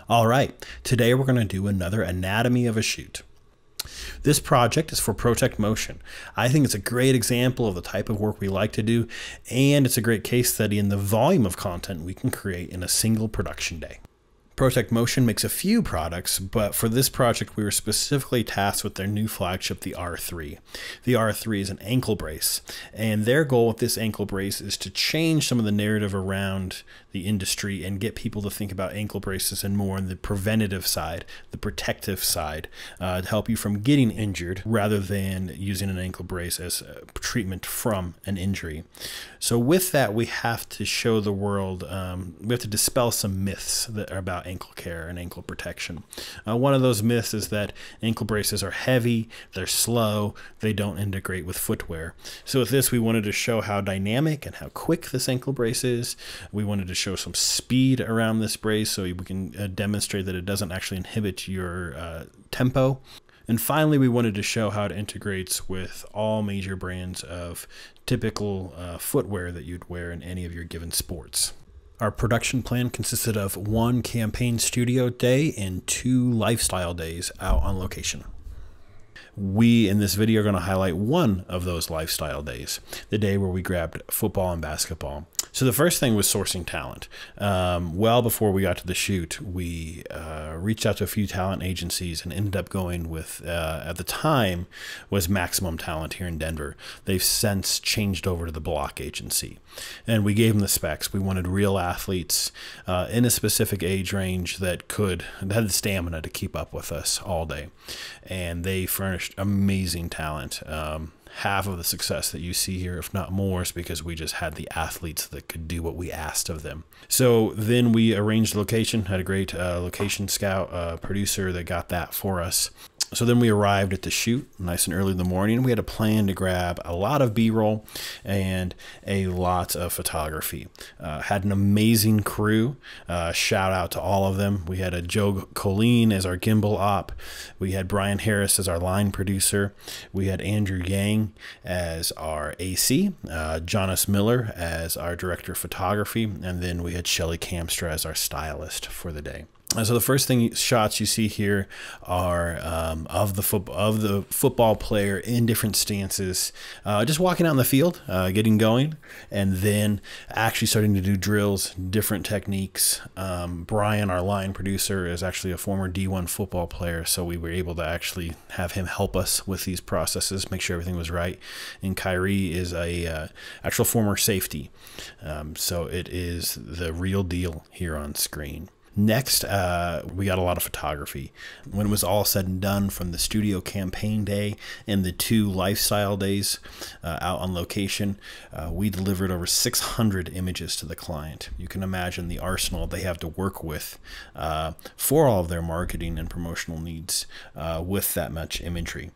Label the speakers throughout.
Speaker 1: All right, today we're going to do another anatomy of a shoot. This project is for Protekt Motion. I think it's a great example of the type of work we like to do, and it's a great case study in the volume of content we can create in a single production day. Protekt Motion makes a few products, but for this project we were specifically tasked with their new flagship, the R3. The R3 is an ankle brace, and their goal with this ankle brace is to change some of the narrative around the industry and get people to think about ankle braces and more on the preventative side, the protective side, to help you from getting injured rather than using an ankle brace as a treatment from an injury. So with that, we have to show the world, we have to dispel some myths that are about ankle care and ankle protection. One of those myths is that ankle braces are heavy, they're slow, they don't integrate with footwear. So with this, we wanted to show how dynamic and how quick this ankle brace is. We wanted to show some speed around this brace so we can demonstrate that it doesn't actually inhibit your tempo. And finally, we wanted to show how it integrates with all major brands of typical footwear that you'd wear in any of your given sports. Our production plan consisted of 1 campaign studio day and 2 lifestyle days out on location. We, in this video, are going to highlight one of those lifestyle days, the day where we grabbed football and basketball. So the first thing was sourcing talent. Well before we got to the shoot, we reached out to a few talent agencies and ended up going with, at the time, was Maximum Talent here in Denver. They've since changed over to the Block agency. And we gave them the specs. We wanted real athletes in a specific age range that had the stamina to keep up with us all day. And they furnished amazing talent. Half of the success that you see here, if not more, is because we just had the athletes that could do what we asked of them. So then we arranged the location, had a great location scout producer that got that for us. So then we arrived at the shoot nice and early in the morning. We had a plan to grab a lot of B-roll and a lot of photography. Had an amazing crew. Shout out to all of them. We had a Joe Kolean as our gimbal op. We had Bryan Harris as our line producer. We had Andrew Yang as our AC. Jonas Miller as our director of photography. And then we had Shelly Kamstra as our stylist for the day. So the first shots you see here are of the football player in different stances, just walking out in the field, getting going, and then actually starting to do drills, different techniques. Bryan, our line producer, is actually a former D1 football player, so we were able to actually have him help us with these processes, make sure everything was right. And Kayree is a actual former safety, so it is the real deal here on screen. Next, we got a lot of photography. When it was all said and done, from the studio campaign day and the 2 lifestyle days out on location, we delivered over 600 images to the client. You can imagine the arsenal they have to work with for all of their marketing and promotional needs with that much imagery.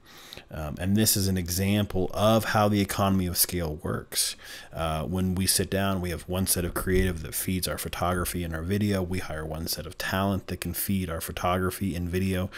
Speaker 1: And this is an example of how the economy of scale works. When we sit down, we have one set of creative that feeds our photography and our video. We hire one set of talent that can feed our photography and video,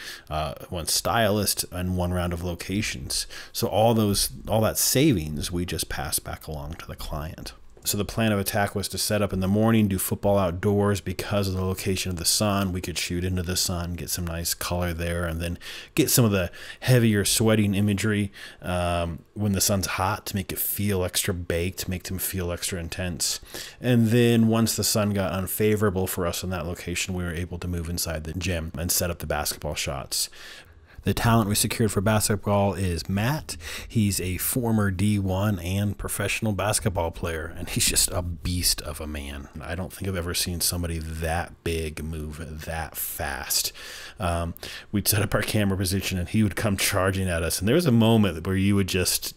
Speaker 1: one stylist, and 1 round of locations. So all that savings we just pass back along to the client. So the plan of attack was to set up in the morning, do football outdoors. Because of the location of the sun, we could shoot into the sun, get some nice color there, and then get some of the heavier sweating imagery when the sun's hot to make it feel extra baked, make them feel extra intense. And then once the sun got unfavorable for us in that location, we were able to move inside the gym and set up the basketball shots. The talent we secured for basketball is Matt. He's a former D1 and professional basketball player, and he's just a beast of a man. I don't think I've ever seen somebody that big move that fast. We'd set up our camera position, and he would come charging at us, and there was a moment where you would just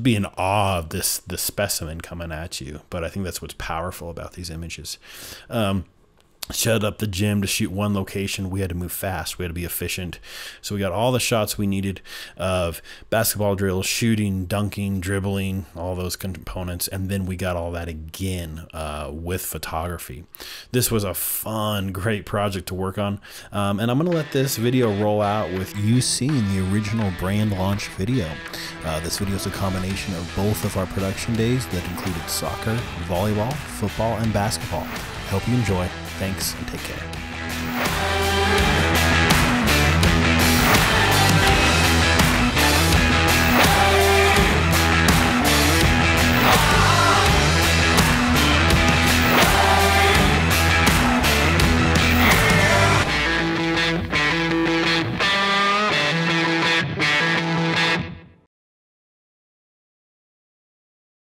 Speaker 1: be in awe of this specimen coming at you. But I think that's what's powerful about these images. Set up the gym to shoot 1 location. We had to move fast. We had to be efficient. So we got all the shots we needed of basketball drills, shooting, dunking, dribbling, all those components. And then we got all that again with photography. This was a fun, great project to work on. And I'm going to let this video roll out with you seeing the original brand launch video. This video is a combination of both of our production days that included soccer, volleyball, football, and basketball. Hope you enjoy. Thanks and take care.